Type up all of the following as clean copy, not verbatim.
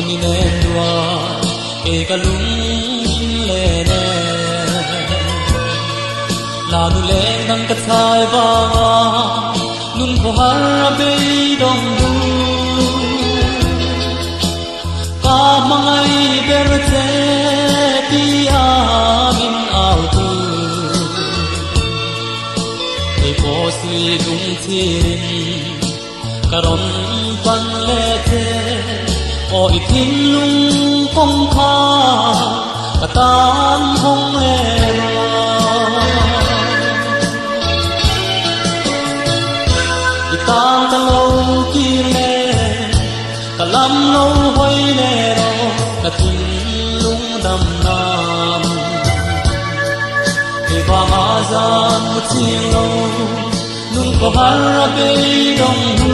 ni nen dua e kalung le ne la nu le nang ka thai ba nun ko har be dong du ka mangai ber che ti a min au tu e po si dung thi karon pan le te o ithin lung kong kha katan hong le itang ta lâu ki le kalam lâu hoi le ro katin lung dam nam e ba ma zan mu chi lo nun ko har be dong hu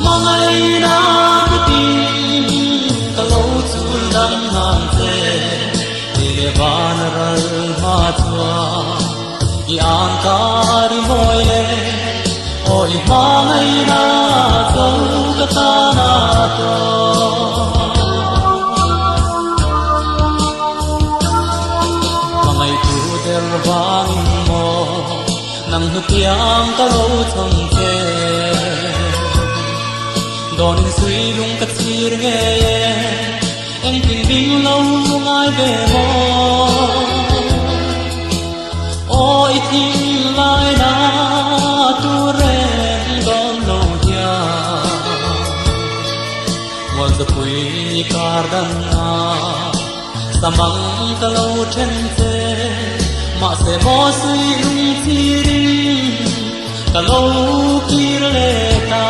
mangai na ku tin ka lo chu dam nam te le ban ral ma chua i an kar moi le oi mangai na ko ka ta na to mangai tu der bang mo nang nu tiang ka lo chong che don suy lung ka chir nge em tình ding lâu ngai về mo ôi tin lai na tu ren don lo dia wal za pui kar dan na samang ka lo chen che ma se mo suy lung chi ka lo kir le ta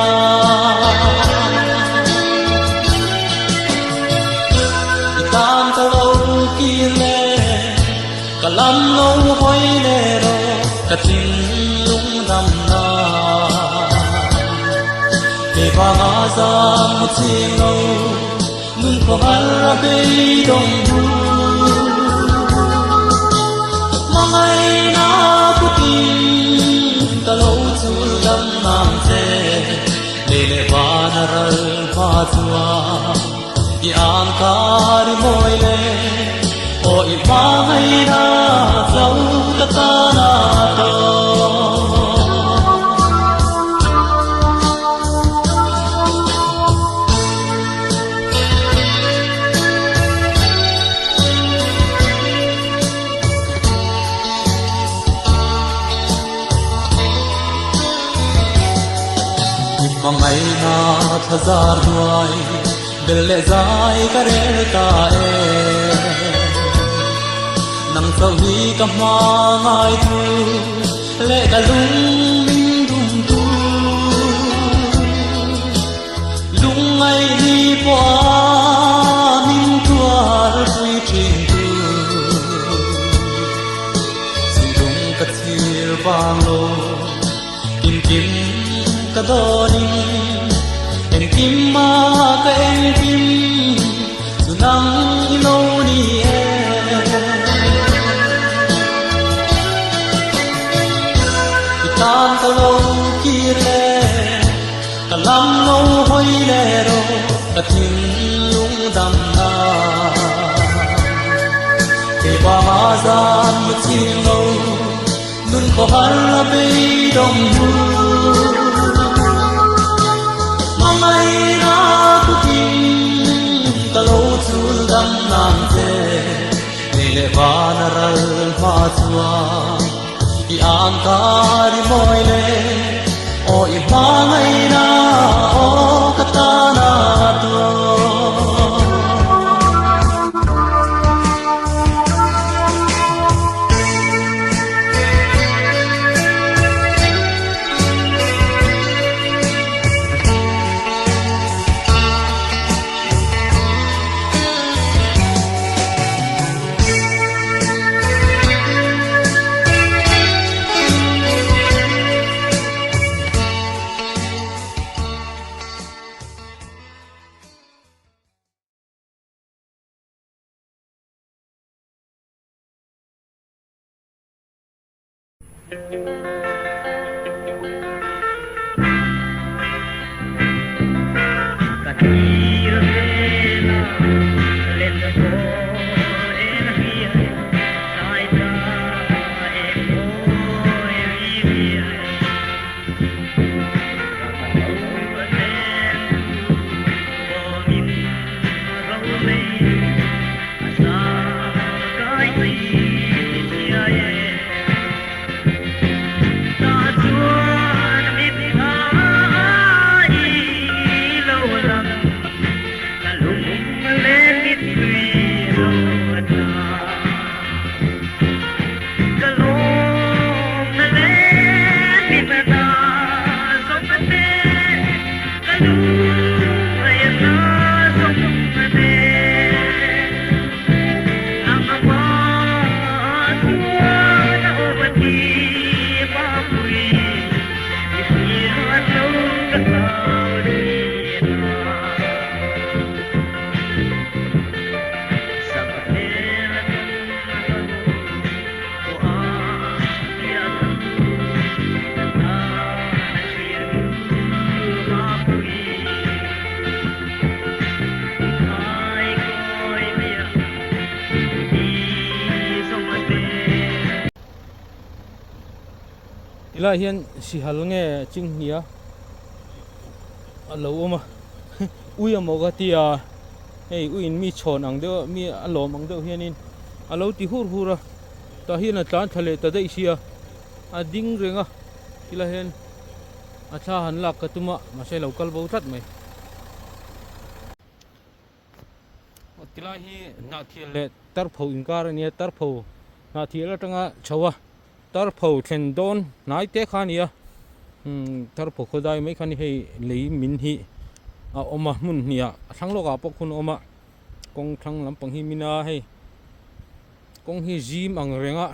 tam ka lo kir le kalam lo hoi le ro ka tin lung dam na te ba ma za mu chi lo nun ko har be dong du mangai na ku tin ka lo chu dam nam te le le ba na ral pa chua i an kar moi le o i ma ngai na zau ka ta na to ma ngai na thazar duai bel le zai ka re ta e nang sau hi ka ma ngai thu le ka lung min dum tu lung ngai hi po min tuar pui chin tu si lung ka thir bang lo kim kim ka do ni em kim ma ka em kim su nang ilo ni e tan ka lo ki le ka lam lo hoi le ro ka tin lung dam na te ba ma zan mu chi lo nun ko har be dong hu mangai na ku tin ka lo chu dam nam te le ba na ral ma chua i an kar moi le o i mangai na o ka ta na to Ila hian si hal nge ching nia alo ma ui amoga tia ei uin mi chon ang de mi alom ang de hianin alo ti hur hura ta hian a tlan thale ta dei sia a ding renga ila hian a tha han lak ka tuma ma se local bo tat mai tila hi na thiel le tar pho inkar ania tar pho na thiel atanga chawa tar pho thlen don nai te khania tar pho khodai mai khani hei lei min hi a oma mun nia thang loka pokhun oma kong thang lampang hi mina hei kong hi jim ang renga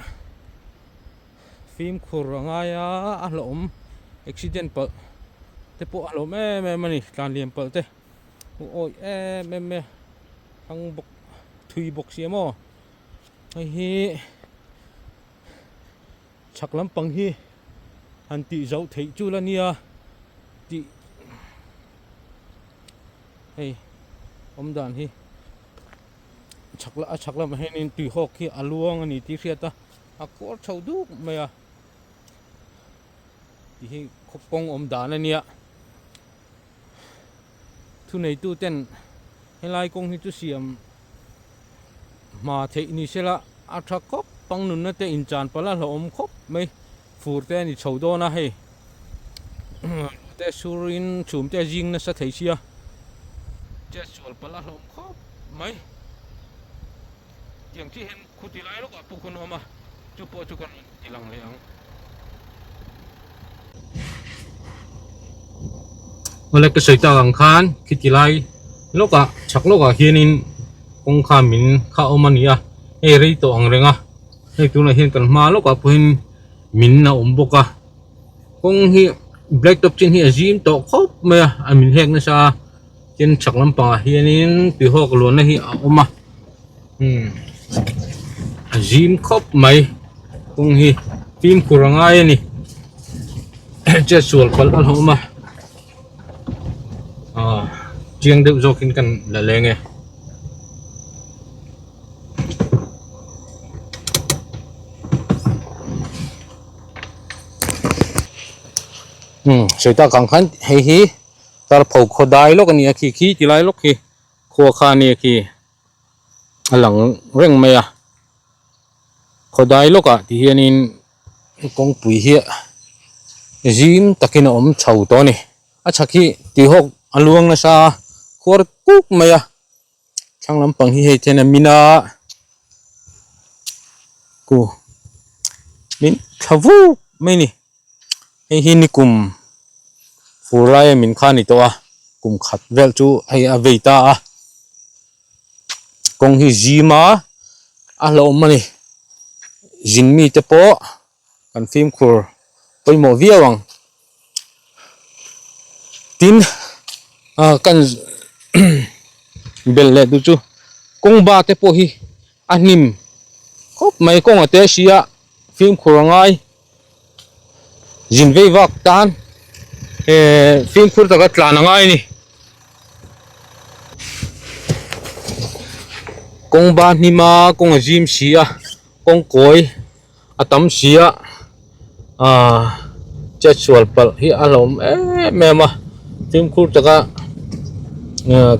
film khur anga ya a hlom accident pa te po hlom me mani tlan liam pal te oi me thang bok thui bok siamo hi chak lampang hi han ti zau thei chu la nia ti hey om dan hi chakla ma henin ti hok hi aluang ani ti riata a kor chau du maya ti hi khopong om dan ania thu nei tu ten helai kong hi chu siam ma thei ni sela a tha kop pang nun na te in chan pala hlom khop mai fur te ni chho do na hei te surin chum te jing na sa thei sia che sol pala hlom khop mai tiang chi hen khuti lai lo ka pu khun oma chu po chu kan tilang le ang ole ka soita ang khan khiti lai lo ka chak lo ka hianin kong kha min kha omania e rei to ang renga hei tu na hian kan ma lo ka puin min na omboka kong hi black top chin hi azim to khop me a min hek na sa chen chaklam pa hianin pi hok lo na hi a oma azim khop mai kong hi tim kuranga ni che sul pal al homa chiang deuh zokin kan la lenge soita kang khan hei hi tar pho khodai lok ani khi khi tilai lok hi kho kha ni khi alang reng maya khodai loka ti hianin kong pui hi zim takin om chho to ni a chakhi ti hok aluang na sa khor kuk maya thanglam pang hi hei thena mina ku min thavu mai ni hei hi ni kum furai min khani to a kum khat vel chu hei a veita a kong hi zima a lo mani jinmi te po kan film khur poimo viawang tin kan bel le du chu kong ba te po hi anim khop mai kong ate sia film khurangai jinvei wak tan film khur ta tla na ngai ni kong ba ni ma kong jim sia kong koi atam sia che chual pal hi alom me ma tim khu taka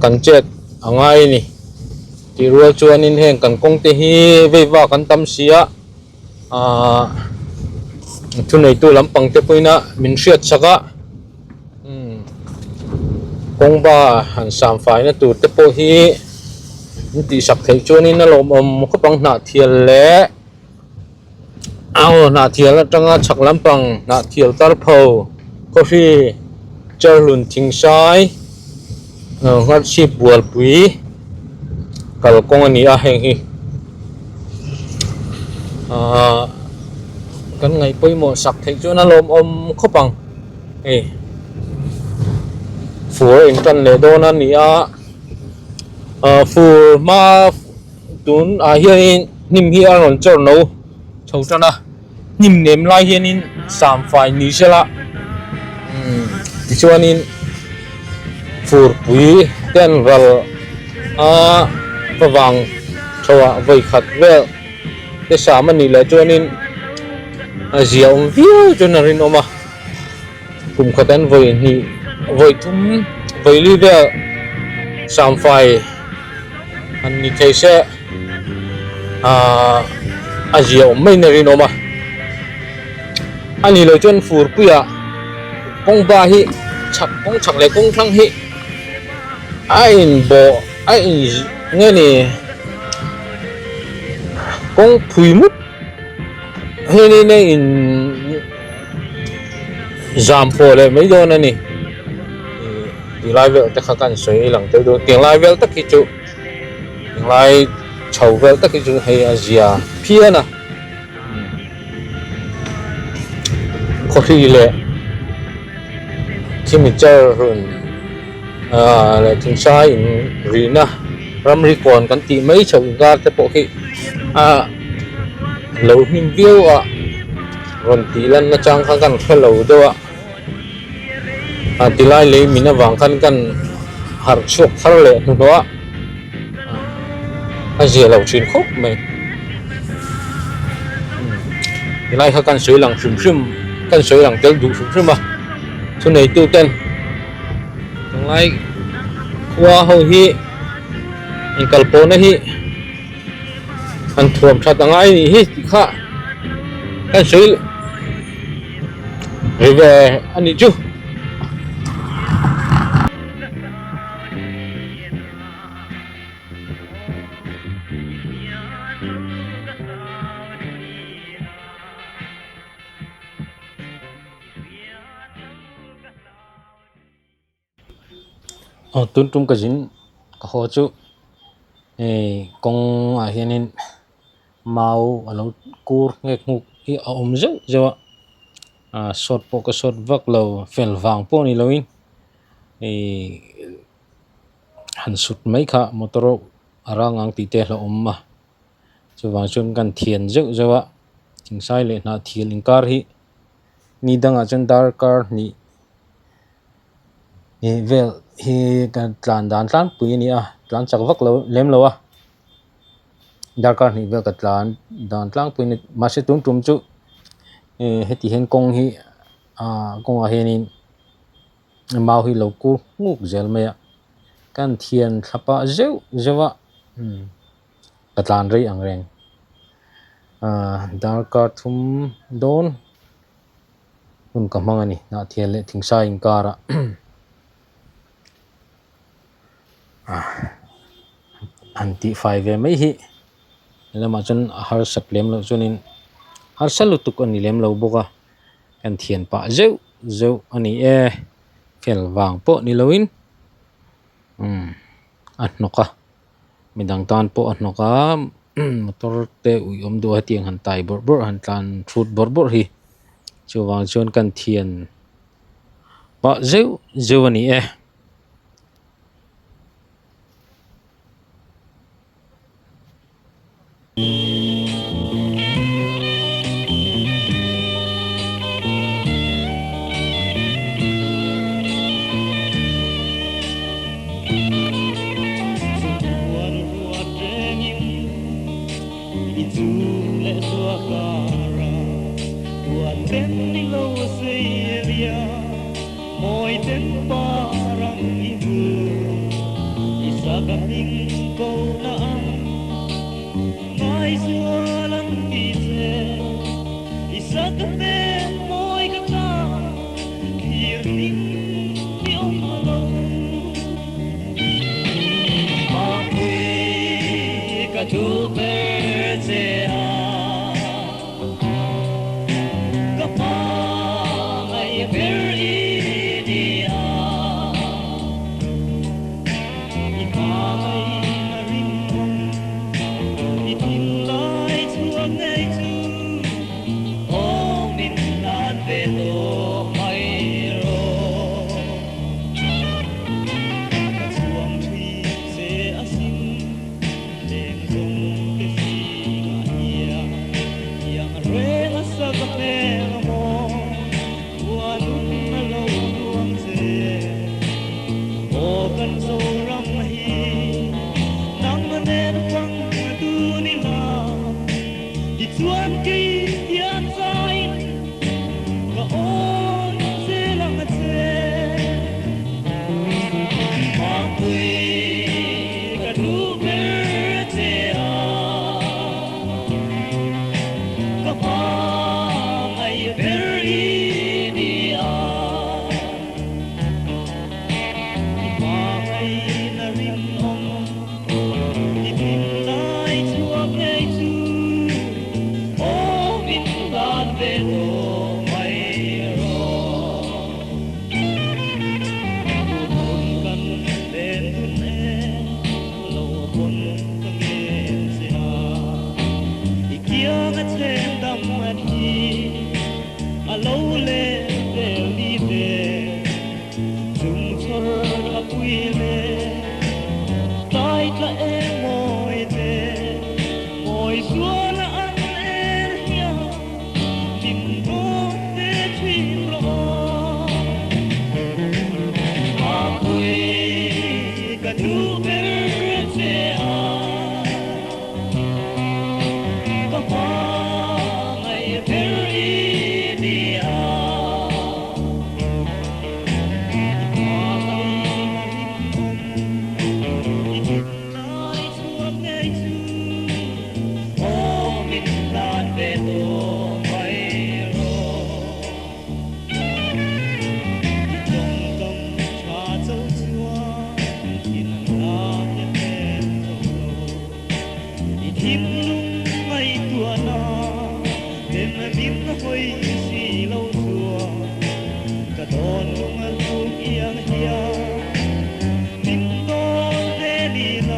kan chet angai ni ti rual chuan in heng kan kong te hi veiwa kan tam sia thu nei tu lampang te poina min hriat saka kong ba han sam fai na tu te po hi ti sak thei chuan in alom ko pang na thial le na thial atanga chak lampang na thial tar pho ko hi charlun thing sai ngat si bual pui kal kong ani a heng hi kan ngai poimo sak thei chuan alom ko pang fur in kan le don ani a fur ma tun hian nim hi aron chor no chho tana nim nem lai hian in sam fai ni sela ti chuan in fur pui ten ral pawang thowa voi khat vel te sam ani le chuan in ziaum viu chuan rin oma kum khatan voi ni voi thum voi li vel sam fai an ni thei se ziaum mai na rin oma ani lo chuan fur puya kong ba hi kong chak le kong thang hi in bo in nghe ni kong phui mut he ni ne in jam po le mấy đôi này nè thì lai vel ta khakan soi lang te do tiếng lai vel ta ki chu tiếng lai chầu vel ta ki chu hay asia phia na có khi lệ khi mình chơi rồi lại thằng sai ri na ram ri còn kan ti mấy chầu ga te po khi lâu mình view rồi tí lần nó trang khang kan khel lâu do ti lai le mina wang kan har chok thar le nu do zia lo chin khop mai ti lai kan soi lang shrim kan soi lang tel du shrim ma chu nei tu ten tang lai khwa ho hi in kalpo na hi an thuam tha tangai ni hi kha kan soi về ani chu tun tum ka jin ka ho chu kong hianin mau alo kur ngek nguk hi zo zo sort po ka sort vak lo fel wang po ni loin han sut mai kha motoro arang ang ti te lo ma chu wang chun kan thian zo zo wa thing sai le na thial in kar hi ni danga chan dar kar ni vel hi kan tlan dan tlan pui ni tlan chak vak lo lem lo dar kar ni vel ka tlan dan tlang pui ni ma se tum tum chu heti hen kong hi kong henin mau hi lo ku nguk zel me kan thian thapa zeu zewa katlan rei ang reng dar ka thum don un kamang ani na thian le thingsa in kara anti 5 mai hi lama chun har saplem lo chunin har salutuk ani lem lo boka kan thian pa zeu zeu ani fel wang po ni loin noka midang tan po noka motor te uiom do hatiang han tai bor bor han tlan thut bor bor hi chuwang chon kan thian pa zeu zeu ani gặp những câu nã mai xưa lắm đi xe đi xa các bên môi các ta kia những yêu mà lâu mà quê cả chú bé trẻ các ba ngày về đi à đi qua ngày na rin mong đi tìm lại chúa ngày chú ô mình nan về tổ mây rồi cả chuông thủy sẽ asin đêm rung cái gì ngã yang rela sa kapela mo wanun na lawang se o kan so ram hi nang manen pang tu ni la di chuan ki yan sai ka on se lang se ma pui ka tu ber te a kapag ay very dia ipangay na rin om itinay suwag ngay su o mindan beto mayro tutulkan den dun lawakon kangin siya ikiang at sendam at hi alo le li be zum chor apui le tai tla e moi te moi suan an er hia tim bo te twin lo apui ka tu ber te a kapag ay very dia ipangay na rin mong itinay suwag ngay su o mindan beto mayro itong kam cha châu chua kinang na yan itim lung ay tua na tên là biết nó hơi xì lâu chua cả đòn lung ăn thuốc yên hia mình có thế đi na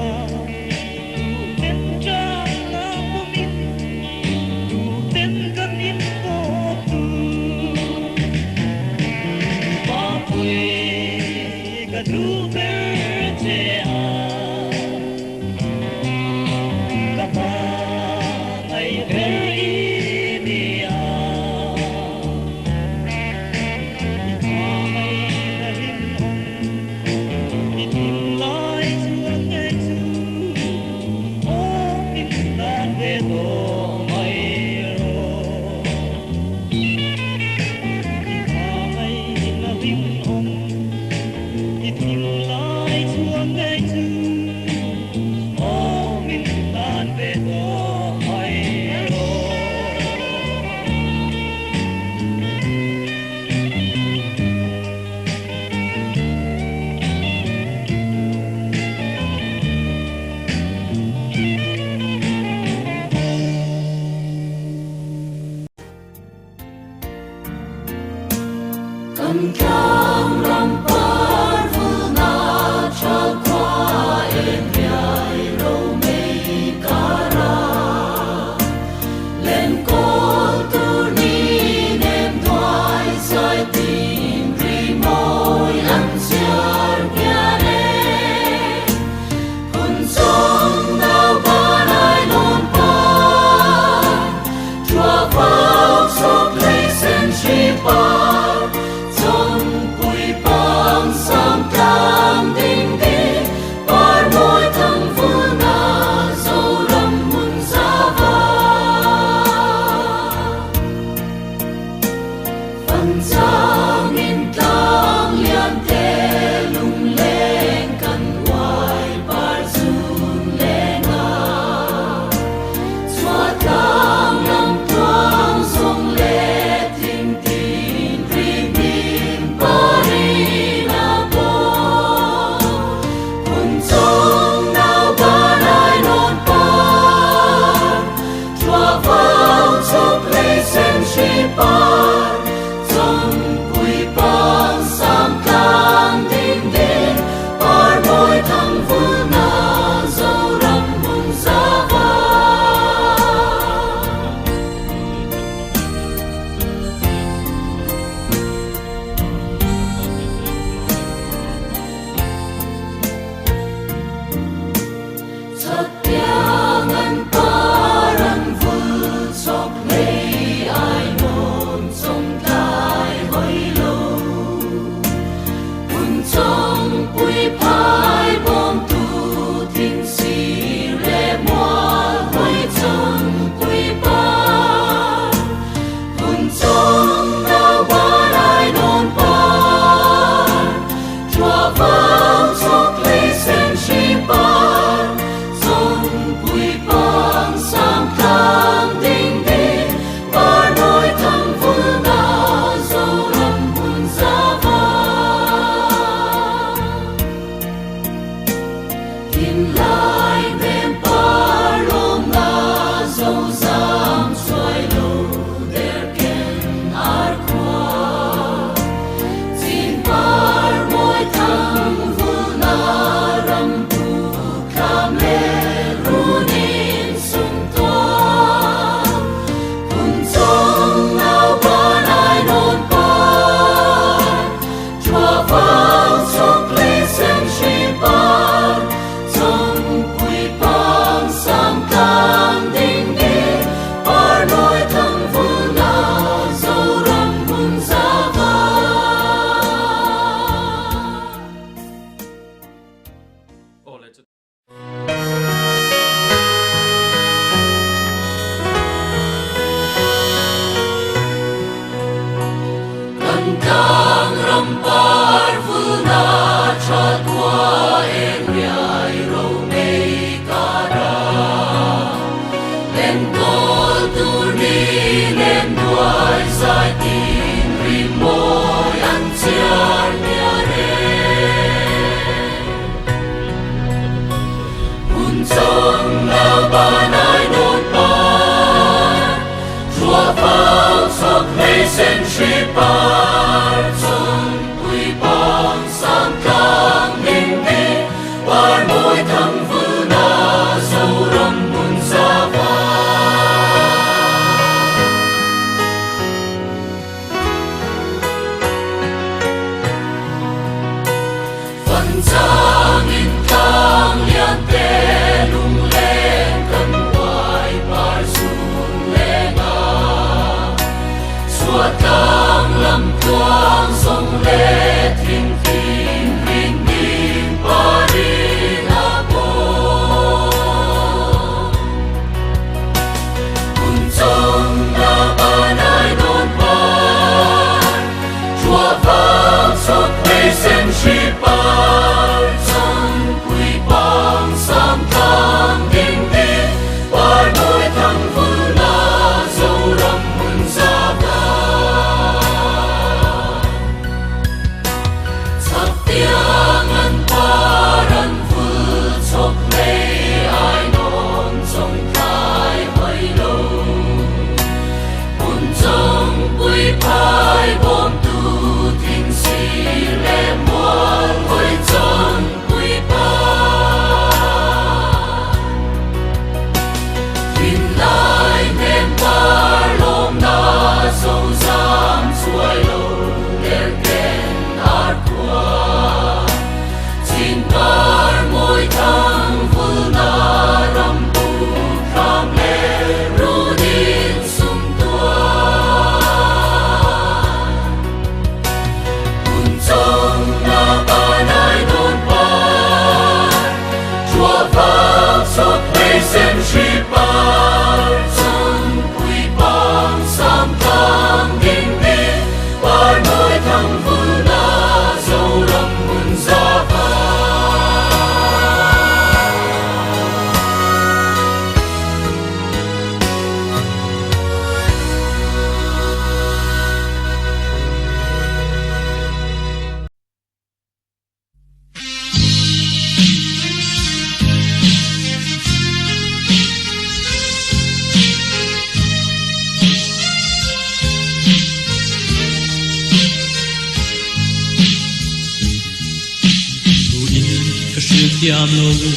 tiam lo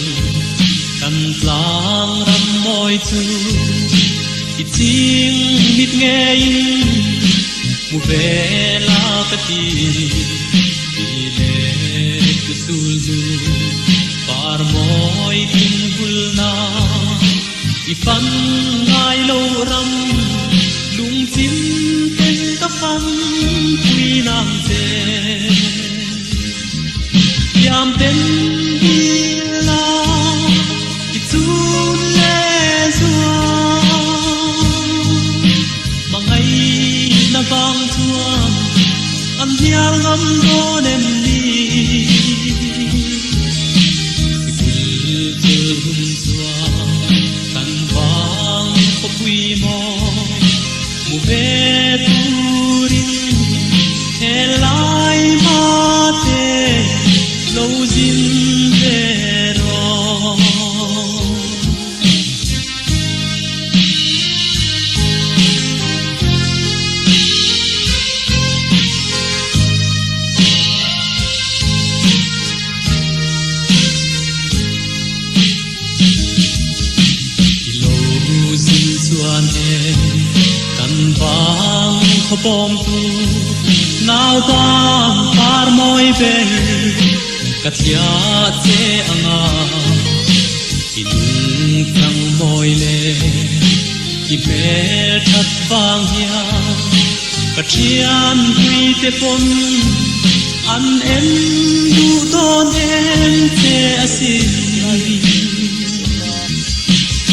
kan tlang ram moi chu i ching mit nge in mu ve la ka ti le ku sul du par moi kin bul na i fan ngai lo ram lung chim ten ka fan pui nam te yam ten la i tu le zua mangai na bang tua am hial ngam do nem ni i bul hun zua kan bang ko pui mo mu ve turin elai ma te lâu zin về rồi em căn vang khó bom tu nào vang par môi bên cắt giá chế anga inung trăng môi lệ i bé thật vang hiao cắt chian quy te pon an em du tôn em te asin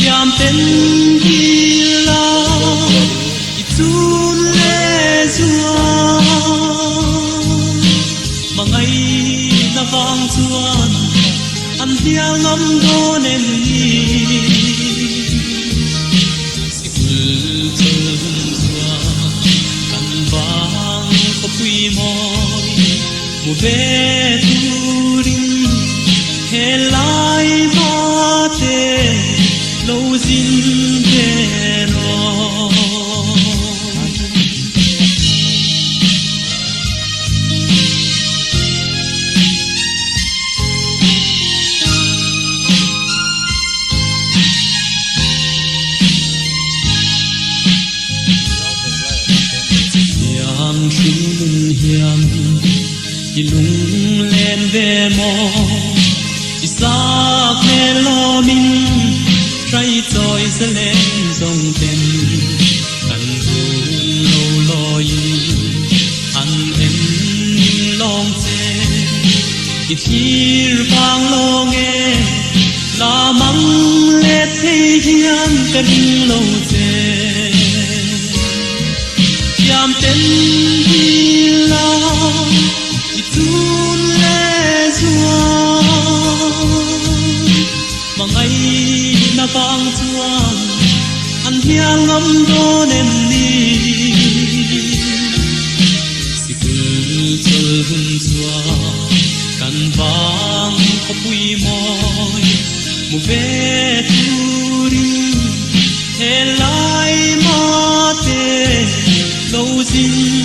yam pen đi la itun le zua mangai na vang chuan an hiang am don em ni sikul chul zua kan vang ko pui moi mu ve tu ring he lai ma te lâu dinh về rồi hiang sinh hiang ilung lên về mò isaac melo min trái trôi sẽ lên dòng tên anh buồn lâu loi anh em lòng chê ít hir vang lo nghe là măng lết thấy hiang cần lâu chê yam tên đi la ít tuôn lệ zua mà ngày na vang chuan an hiang am don em ni sikul chol hun chua kan vang ko pui moi mu ve tu ri he lai ma te lo zin